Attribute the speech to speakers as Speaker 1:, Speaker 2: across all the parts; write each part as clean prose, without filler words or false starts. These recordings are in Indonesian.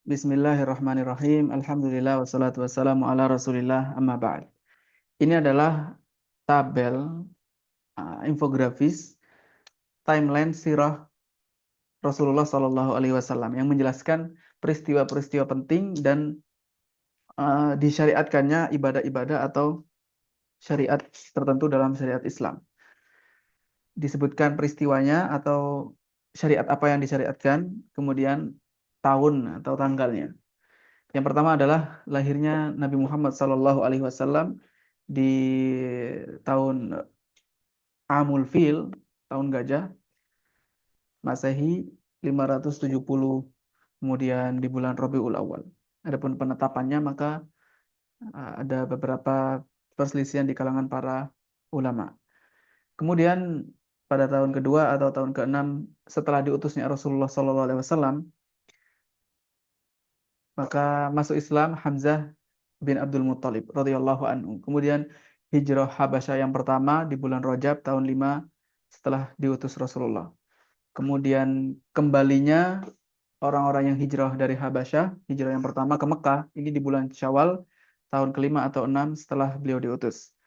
Speaker 1: Bismillahirrahmanirrahim. Alhamdulillah wassalatu wassalamu ala Rasulillah amma ba'd. Ini adalah tabel infografis timeline sirah Rasulullah Shallallahu alaihi wasallam yang menjelaskan peristiwa-peristiwa penting dan disyariatkannya ibadah-ibadah atau syariat tertentu dalam syariat Islam. Disebutkan peristiwanya atau syariat apa yang disyariatkan, kemudian tahun atau tanggalnya. Yang pertama adalah lahirnya Nabi Muhammad SAW di tahun Amul Fil, tahun gajah, Masehi 570, kemudian di bulan Rabiul Awal. Adapun penetapannya maka ada beberapa perselisihan di kalangan para ulama. Kemudian pada tahun kedua atau tahun keenam setelah diutusnya Rasulullah SAW, maka masuk Islam Hamzah bin Abdul Muttalib radhiyallahu anhu. Kemudian hijrah Habasyah yang pertama di bulan Rajab tahun 5 setelah diutus Rasulullah. Kemudian kembalinya orang-orang yang hijrah dari Habasyah, hijrah yang pertama ke Mekah, ini di bulan Syawal tahun kelima atau 6 setelah beliau diutus.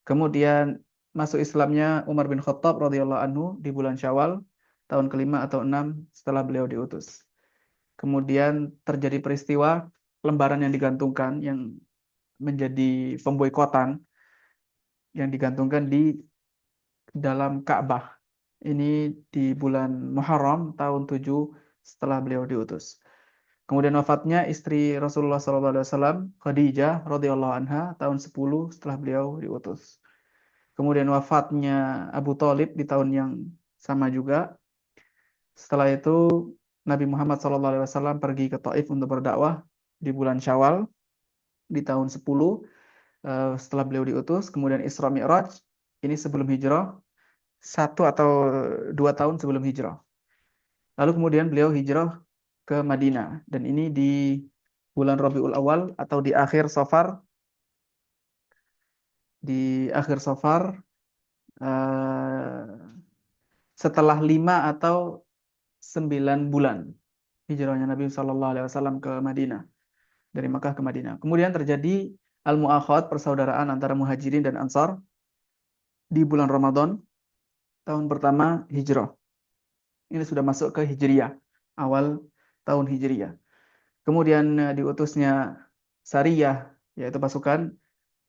Speaker 1: Kemudian masuk Islamnya Umar bin Khattab radhiyallahu anhu di bulan Syawal tahun kelima atau 6 setelah beliau diutus. Kemudian terjadi peristiwa lembaran yang digantungkan yang menjadi pemboikotan yang digantungkan di dalam Ka'bah. Ini di bulan Muharram tahun 7 setelah beliau diutus. Kemudian wafatnya istri Rasulullah SAW, Khadijah radhiyallahu anha tahun 10 setelah beliau diutus. Kemudian wafatnya Abu Thalib di tahun yang sama juga. Setelah itu Nabi Muhammad SAW pergi ke Taif untuk berdakwah di bulan Syawal di tahun 10 setelah beliau diutus. Kemudian Isra Mi'raj ini sebelum hijrah, 1 atau 2 tahun sebelum hijrah. Lalu kemudian beliau hijrah ke Madinah dan ini di bulan Rabiul Awal atau di akhir Safar, eh, setelah 5 atau 9 bulan hijrahnya Nabi Shallallahu Alaihi Wasallam ke Madinah, dari Makkah ke Madinah. Kemudian terjadi al-mu'akhad, persaudaraan antara muhajirin dan ansar di bulan Ramadan tahun pertama hijrah. Ini sudah masuk ke Hijriyah, awal tahun Hijriyah. Kemudian diutusnya Sariyah, yaitu pasukan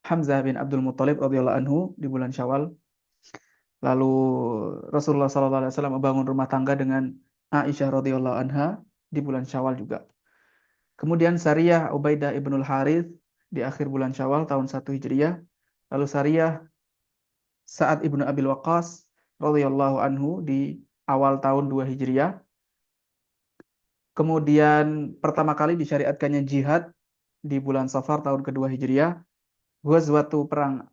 Speaker 1: Hamzah bin Abdul Muttalib radhiyallahu anhu di bulan Syawal. Lalu Rasulullah SAW membangun rumah tangga dengan Aisyah radhiyallahu anha di bulan Syawal juga. Kemudian Sariyah Ubaidah ibnul Harith di akhir bulan Syawal tahun 1 Hijriyah. Lalu Sariyah Sa'ad ibnu Abil Waqqas radhiyallahu anhu di awal tahun 2 Hijriyah. Kemudian pertama kali disyariatkannya jihad di bulan Safar tahun kedua Hijriyah. Ghazwatu perang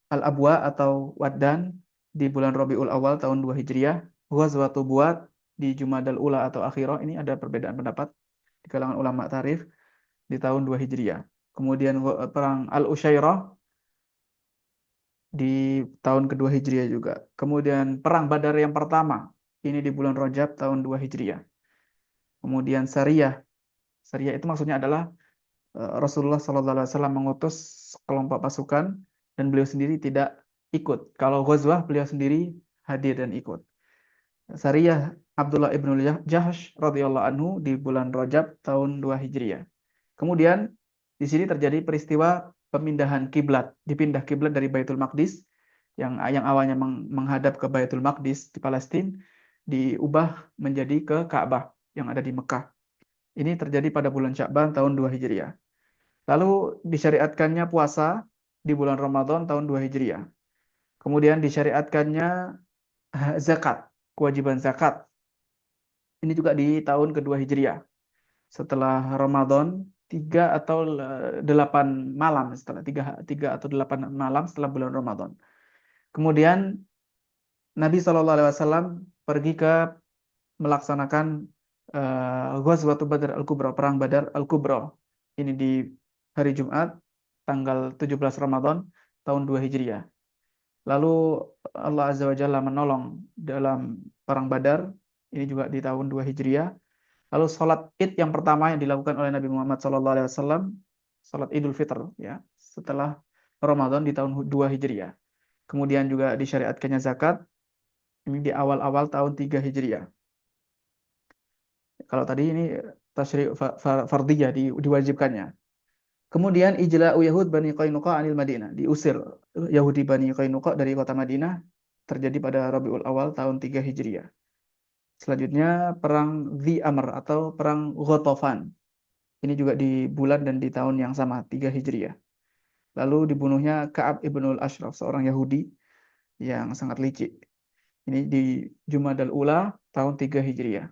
Speaker 1: Al-Abwa atau Waddan di bulan Rabiul Awal tahun 2 Hijriyah. Ghazwatu Buat di Jumadal Ula atau Akhirah, ini ada perbedaan pendapat di kalangan ulama tarikh, di tahun 2 Hijriyah. Kemudian perang Al-Usyairah di tahun kedua Hijriah juga. Kemudian perang Badar yang pertama, ini di bulan Rajab tahun 2 Hijriah. Kemudian Sariyah. Sariyah itu maksudnya adalah Rasulullah SAW mengutus kelompok pasukan dan beliau sendiri tidak ikut. Kalau Ghazwah beliau sendiri hadir dan ikut. Sariyah Abdullah ibnu Jahsh radhiyallahu anhu di bulan Rajab tahun 2 Hijriah. Kemudian di sini terjadi peristiwa pemindahan kiblat, dipindah kiblat dari Baitul Maqdis yang awalnya menghadap ke Baitul Maqdis di Palestina, diubah menjadi ke Ka'bah yang ada di Mekah. Ini terjadi pada bulan Sya'ban tahun 2 Hijriah. Lalu disyariatkannya puasa di bulan Ramadan tahun 2 Hijriah. Kemudian disyariatkannya zakat, kewajiban zakat. Ini juga di tahun kedua Hijriah. Setelah Ramadan 3 atau 8 malam, setelah 3 atau 8 malam setelah bulan Ramadan. Kemudian Nabi SAW pergi ke melaksanakan Ghazwatu Badar Al-Kubra, perang Badar Al-Kubra. Ini di hari Jumat tanggal 17 Ramadan tahun 2 Hijriah. Lalu Allah Azza wa Jalla menolong dalam perang Badar, ini juga di tahun 2 Hijriah. Lalu sholat Id yang pertama yang dilakukan oleh Nabi Muhammad SAW, sholat Idul Fitr, ya, setelah Ramadan di tahun 2 Hijriah. Kemudian juga disyariatkannya zakat, ini di awal-awal tahun 3 Hijriah. Kalau tadi ini tasyri' fardiyah, diwajibkannya. Kemudian ijla'u Yahud Bani Qainuqa anil Madinah, diusir Yahudi Bani Qainuqa dari kota Madinah, terjadi pada Rabiul Awal tahun 3 Hijriah. Selanjutnya perang Dhi Amr atau perang Ghatafan. Ini juga di bulan dan di tahun yang sama, 3 Hijriah. Lalu dibunuhnya Ka'ab ibnul Ashraf, seorang Yahudi yang sangat licik. Ini di Jumadal Ula tahun 3 Hijriah.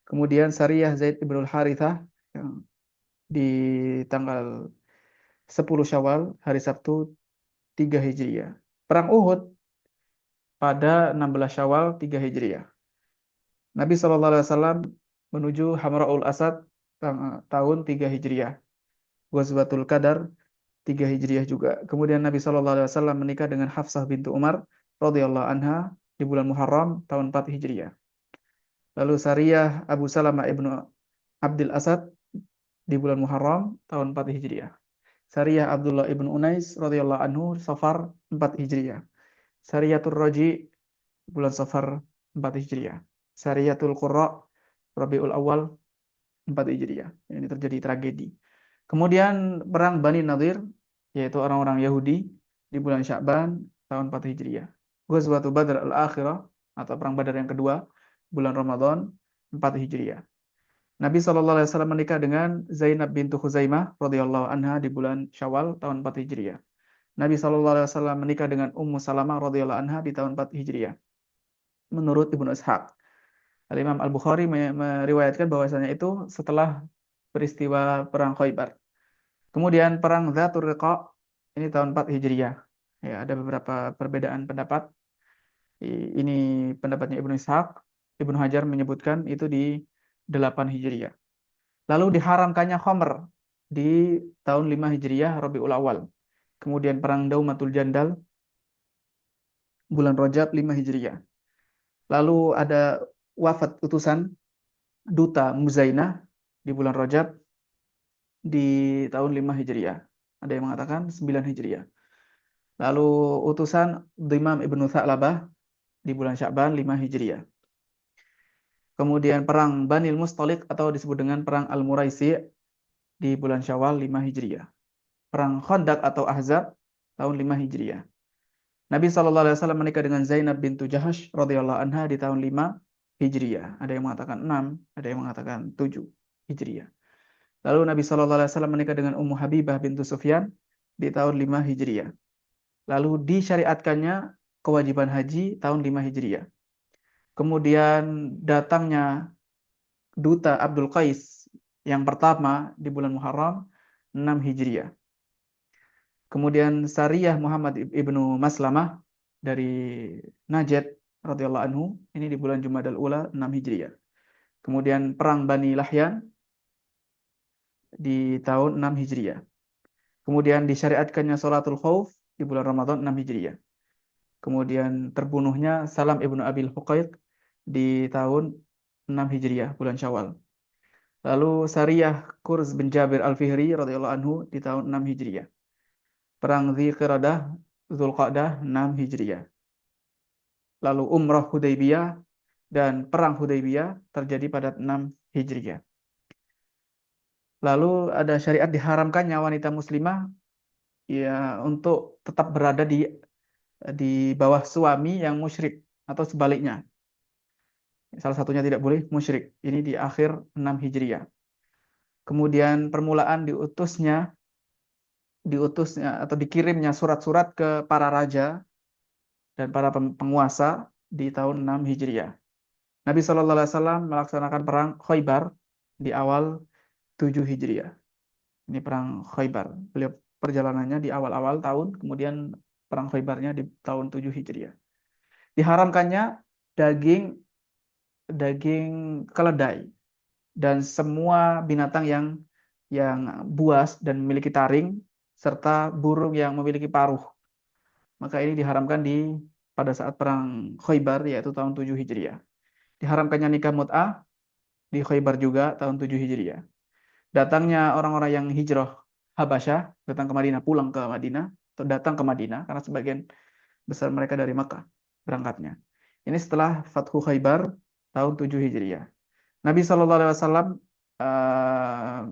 Speaker 1: Kemudian Sariyah Zaid ibnul Harithah yang di tanggal 10 Syawal, hari Sabtu 3 Hijriah. Perang Uhud pada 16 Syawal 3 Hijriah. Nabi SAW menuju Hamra'ul Asad tahun 3 Hijriah. Ghazwatul Qadar 3 Hijriah juga. Kemudian Nabi SAW menikah dengan Hafsah bintu Umar radhiyallahu anha di bulan Muharram tahun 4 Hijriah. Lalu Sariyah Abu Salamah ibnu Abdul Asad di bulan Muharram tahun 4 Hijriah. Sariyah Abdullah ibnu Unais radhiyallahu anhu Safar 4 Hijriah. Sariyatul Raji bulan Safar 4 Hijriah. Sariyatul Qurra Rabiul Awal 4 Hijriah. Ini terjadi tragedi. Kemudian perang Bani Nadir, yaitu orang-orang Yahudi di bulan Sya'ban tahun 4 Hijriah. Ghazwatul Badr al-Akhirah atau perang Badar yang kedua bulan Ramadan 4 Hijriah. Nabi SAW menikah dengan Zainab bintu Khuzaimah radhiyallahu anha di bulan Syawal tahun 4 Hijriah. Nabi SAW menikah dengan Ummu Salamah radhiyallahu anha di tahun 4 Hijriah. Menurut Ibnu Ishaq. Al-Imam Al-Bukhari meriwayatkan bahwasanya itu setelah peristiwa perang Khaybar. Kemudian perang Dzatur Riqa ini tahun 4 Hijriah. Ya, ada beberapa perbedaan pendapat. Ini pendapatnya Ibnu Ishaq. Ibnu Hajar menyebutkan itu di 8 Hijriah. Lalu diharamkannya khamr di tahun 5 Hijriah Rabiul Awal. Kemudian perang Daumatul Jandal bulan Rajab 5 Hijriah. Lalu ada wafat utusan duta Muzainah di bulan Rajab di tahun 5 Hijriah. Ada yang mengatakan 9 Hijriah. Lalu utusan Dimam Ibnu Tha'labah di bulan Sya'ban 5 Hijriah. Kemudian perang Banil Mustalik atau disebut dengan perang Al-Muraisi di bulan Syawal 5 Hijriah. Perang Khandaq atau Ahzab tahun 5 Hijriah. Nabi SAW menikah dengan Zainab bintu Jahash radhiyallahu anha di tahun 5 Hijriah. Ada yang mengatakan 6, ada yang mengatakan 7 Hijriah. Lalu Nabi SAW menikah dengan Ummu Habibah bintu Sufyan di tahun 5 Hijriah. Lalu disyariatkannya kewajiban haji tahun 5 Hijriah. Kemudian datangnya duta Abdul Qais yang pertama di bulan Muharram 6 Hijriah. Kemudian Sariyah Muhammad ibnu Maslamah dari Najd radhiyallahu anhu ini di bulan Jumadal Ula 6 Hijriah. Kemudian perang Bani Lahyan di tahun 6 Hijriah. Kemudian disyariatkannya sholatul khauf di bulan Ramadan 6 Hijriah. Kemudian terbunuhnya Salam ibnu Abil Huqaiq di tahun 6 Hijriah bulan Syawal. Lalu Sariyah Kurz bin Jabir Al-Fihri radhiyallahu anhu di tahun 6 Hijriah. Perang Dzulqa'dah Dzulqa'dah 6 Hijriah. Lalu Umrah Hudaybiyah dan perang Hudaybiyah terjadi pada 6 Hijriah. Lalu ada syariat diharamkannya wanita muslimah ya untuk tetap berada di bawah suami yang musyrik atau sebaliknya. Salah satunya tidak boleh musyrik. Ini di akhir 6 Hijriah. Kemudian permulaan diutusnya atau dikirimnya surat-surat ke para raja dan para penguasa di tahun 6 Hijriah. Nabi SAW melaksanakan perang Khaybar di awal 7 Hijriah. Ini perang Khaybar. Beliau perjalanannya di awal-awal tahun, kemudian perang Khaybarnya di tahun 7 Hijriah. Diharamkannya daging keledai dan semua binatang yang buas dan memiliki taring serta burung yang memiliki paruh. Maka ini diharamkan pada saat perang Khaybar yaitu tahun 7 Hijriah. Diharamkannya nikah mut'ah di Khaybar juga tahun 7 Hijriah. Datangnya orang-orang yang hijrah Habasyah, datang ke Madinah, pulang ke Madinah, atau datang ke Madinah, karena sebagian besar mereka dari Makkah berangkatnya. Ini setelah Fathu Khaybar tahun 7 Hijriah. Nabi SAW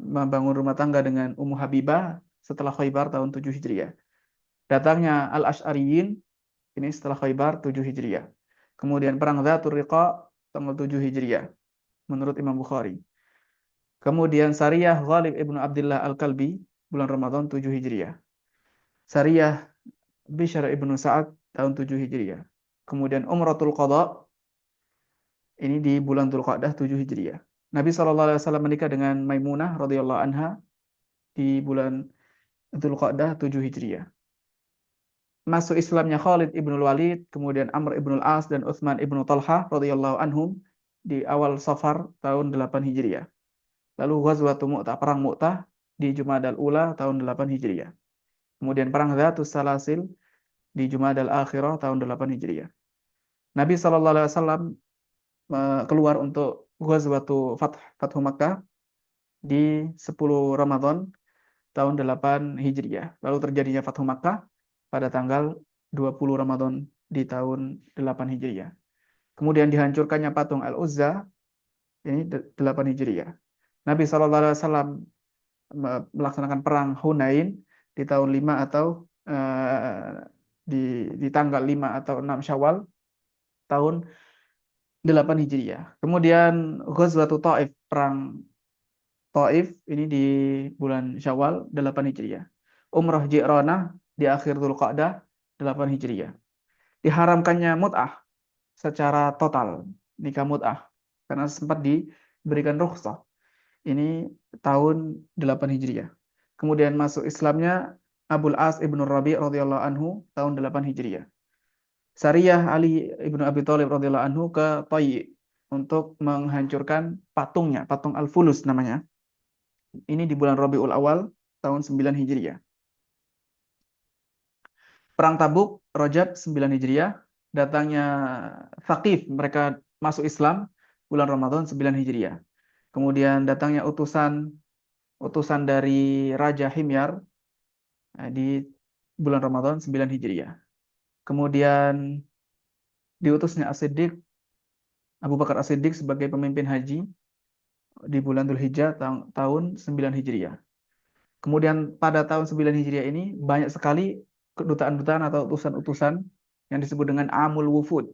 Speaker 1: membangun rumah tangga dengan Ummu Habibah setelah Khaybar tahun 7 Hijriah. Datangnya Al-Asy'ariyin ini setelah Khaybar 7 Hijriah. Kemudian perang Dzatur Riqa tanggal 7 Hijriah menurut Imam Bukhari. Kemudian Sariyah Ghalib ibnu Abdullah Al-Kalbi bulan Ramadan 7 Hijriah. Sariyah Bishr ibnu Sa'ad tahun 7 Hijriah. Kemudian Umratul Qadha ini di bulan Dzulqa'dah 7 Hijriah. Nabi SAW menikah dengan Maimunah radhiyallahu anha di bulan Dzulqa'dah 7 Hijriah. Masuk Islamnya Khalid ibnul Walid, kemudian Amr ibnul As dan Utsman ibnu Talhah radhiyallahu anhum di awal Safar tahun 8 Hijriah. Lalu Ghazwatul Mu'tah, perang Mu'tah di Jumadal Ula tahun 8 Hijriah. Kemudian perang Dzatus Salasil di Jumadal Akhirah tahun 8 Hijriah. Nabi SAW keluar untuk Ghazwatul Fathu Makkah di 10 Ramadan tahun 8 Hijriah. Lalu terjadinya Fathu Makkah pada tanggal 20 Ramadan di tahun 8 Hijriah. Kemudian dihancurkannya patung Al-Uzza ini 8 Hijriah. Nabi SAW melaksanakan perang Hunain di tahun 5 atau di tanggal 5 atau 6 Syawal tahun 8 Hijriah. Kemudian Ghazwatul Taif, perang Taif ini di bulan Syawal 8 Hijriah. Umrah Ji'ranah di akhir Dzulqa'dah 8 Hijriah. Diharamkannya mut'ah secara total, nikah mut'ah, karena sempat diberikan rukhsah. Ini tahun 8 Hijriah. Kemudian masuk Islamnya Abul As ibnu Rabi' radhiyallahu anhu tahun 8 Hijriah. Sariyah Ali ibnu Abi Thalib radhiyallahu anhu ke Tayy untuk menghancurkan patungnya, patung Al-Fulus namanya. Ini di bulan Rabiul Awal tahun 9 Hijriah. Perang Tabuk, Rajab 9 Hijriah. Datangnya Thaqif, mereka masuk Islam bulan Ramadan 9 Hijriah. Kemudian datangnya utusan dari Raja Himyar di bulan Ramadan 9 Hijriah. Kemudian diutusnya As-Siddiq, Abu Bakar As-Siddiq sebagai pemimpin haji di bulan Dzulhijjah tahun 9 Hijriah. Kemudian pada tahun 9 Hijriah ini banyak sekali kedutaan-dutaan atau utusan-utusan yang disebut dengan Amul Wufud.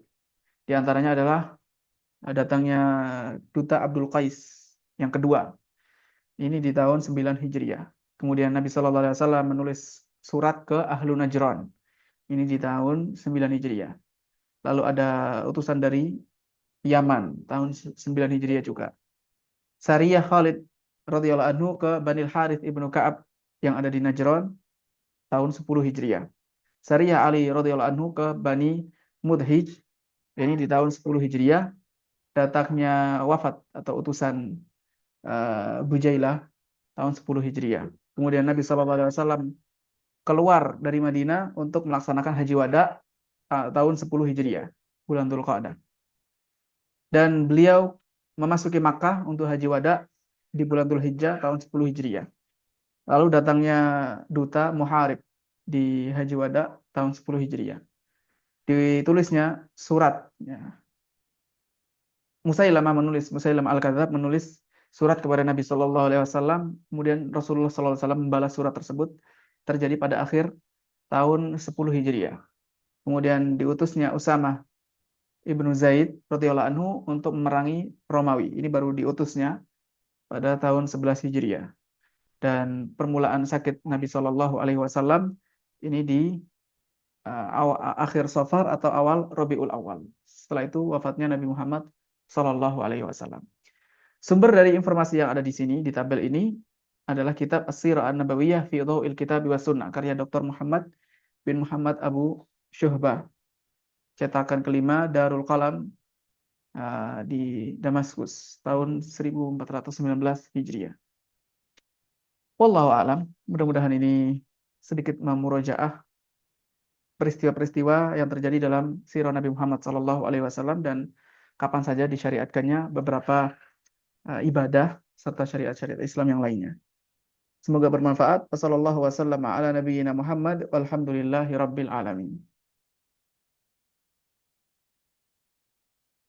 Speaker 1: Di antaranya adalah datangnya Duta Abdul Qais yang kedua. Ini di tahun 9 Hijriah. Kemudian Nabi SAW menulis surat ke Ahlu Najran. Ini di tahun 9 Hijriah. Lalu ada utusan dari Yaman tahun 9 Hijriah juga. Sariyah Khalid radhiyallahu anhu ke Banil Harith ibnu Ka'ab yang ada di Najran tahun 10 Hijriah. Sariyah Ali radhiyallahu anhu ke Bani Mudhij ini di tahun 10 Hijriah. Datangnya wafat atau utusan Bujailah tahun 10 Hijriah. Kemudian Nabi SAW keluar dari Madinah untuk melaksanakan haji wada tahun 10 Hijriah, bulan Dzulqa'dah. Dan beliau memasuki Makkah untuk haji wada di bulan Dzulhijjah tahun 10 Hijriah. Lalu datangnya duta Muharib di haji wada tahun 10 Hijriah. Ditulisnya surat. Ya. Musailamah Al-Kadzab menulis surat kepada Nabi Shallallahu Alaihi Wasallam. Kemudian Rasulullah Shallallahu Alaihi Wasallam membalas surat tersebut. Terjadi pada akhir tahun 10 Hijriah. Kemudian diutusnya Usamah ibnu Zaid radhiyallahu anhu untuk memerangi Romawi. Ini baru diutusnya pada tahun 11 Hijriah. Dan permulaan sakit Nabi Shallallahu Alaihi Wasallam ini di akhir Safar atau awal Rabiul Awal. Setelah itu wafatnya Nabi Muhammad Shallallahu Alaihi Wasallam. Sumber dari informasi yang ada di sini di tabel ini adalah kitab As-Sirah An-Nabawiyah fi Dhau'il Kitab wa Sunnah karya Dr. Muhammad bin Muhammad Abu Syuhbah. Cetakan kelima Darul Qalam di Damaskus tahun 1419 Hijriah. Wallahu a'lam. Mudah-mudahan ini sedikit memurojaah peristiwa-peristiwa yang terjadi dalam sirah Nabi Muhammad SAW dan kapan saja disyariatkannya beberapa ibadah serta syariat-syariat Islam yang lainnya. Semoga bermanfaat. Wassallallahu wasallam ala nabiyyina Muhammad walhamdulillahi rabbil alamin.